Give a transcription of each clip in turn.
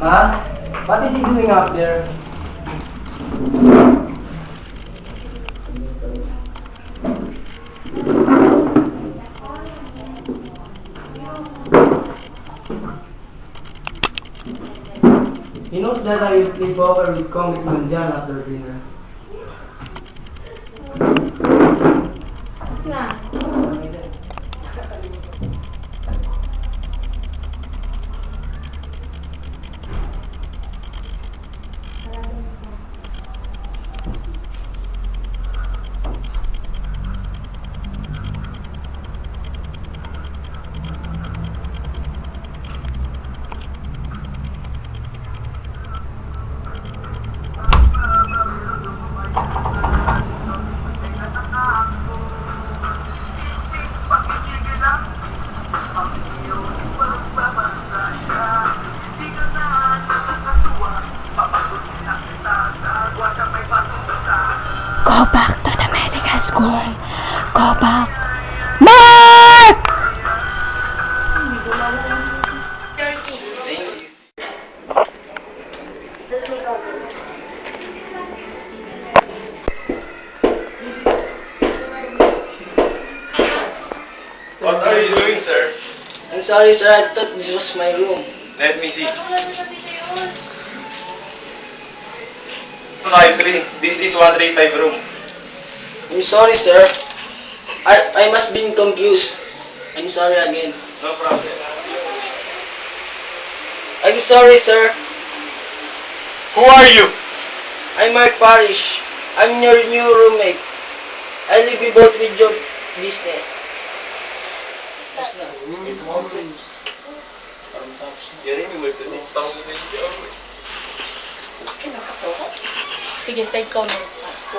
Huh? What is he doing up there? He knows that I will play poker with Congressman John after dinner. Go back to the medical school. Go back. Mark! What are you doing, sir? I'm sorry, sir. I thought this was my room. Let me see. 153. This is 135 room. I'm sorry, sir. I must been confused. I'm sorry again. No problem. I'm sorry, sir. Who are you? I'm Mark Parrish. I'm your new roommate. I live about with your business. Sige, sa ikaw na. Pasko.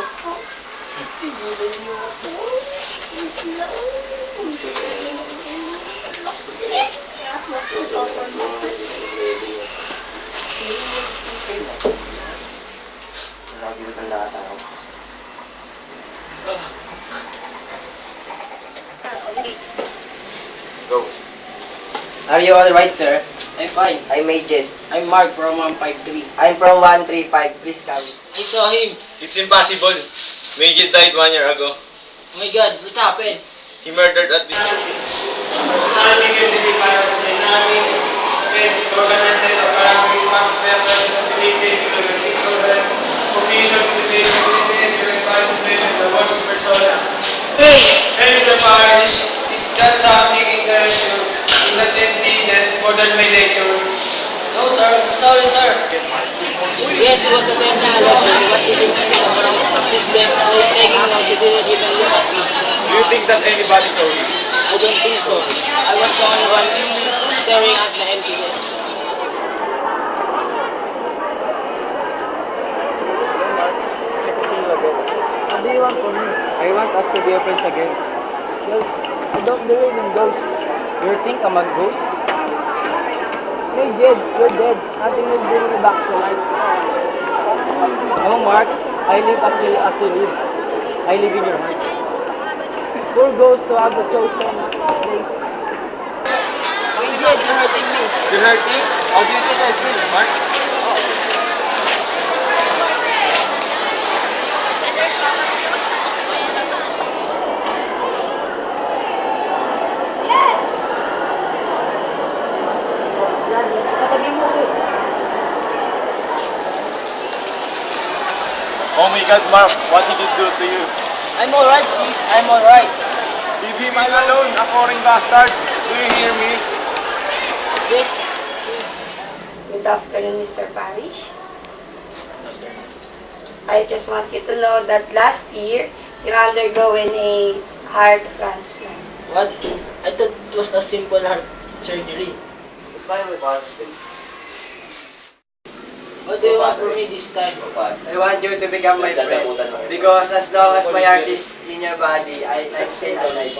Go. Are you alright, sir? I'm fine. I'm Agent. I'm Mark from 153. I'm from 135. Please come. I saw him. It's impossible. Majid died 1 year ago. Oh my God, what happened? He murdered at this. Personality unity para sa dynamic and organized set of parameters, past methods, related to the system cohesion, utilization, and verified situation of the works persona. Hence the parish is not something interaction in the attendance more than my lecture. No, sir. Sorry, sir. Yes, he was attending the lecture. He was sitting at his desk. He was taking notes. He didn't even look at me. Do you think that anybody saw him? I don't think so. I was the only one staring at the empty desk. What do you want from me? I want us to be friends again. Well, I don't believe in ghosts. You think I'm a ghost? Hey, Jed, you're dead. Nothing will bring you back to life. No, Mark. I live as you live. I live in your heart. Poor ghost to have the chosen place. Hey, Jed, you're hurting me. You hurt me? How do you think I feel, Mark? Oh my God, Mark, what did he do to you? I'm alright, please. I'm alright. Leave him alone, a foreign bastard. Do you hear me? Yes. Good afternoon, Mr. Parrish. I just want you to know that last year, you're undergoing a heart transplant. What? I thought it was a simple heart surgery. What do you want from me this time? I want you to become my friend. Because as long as my heart is in your body, I'm still alive.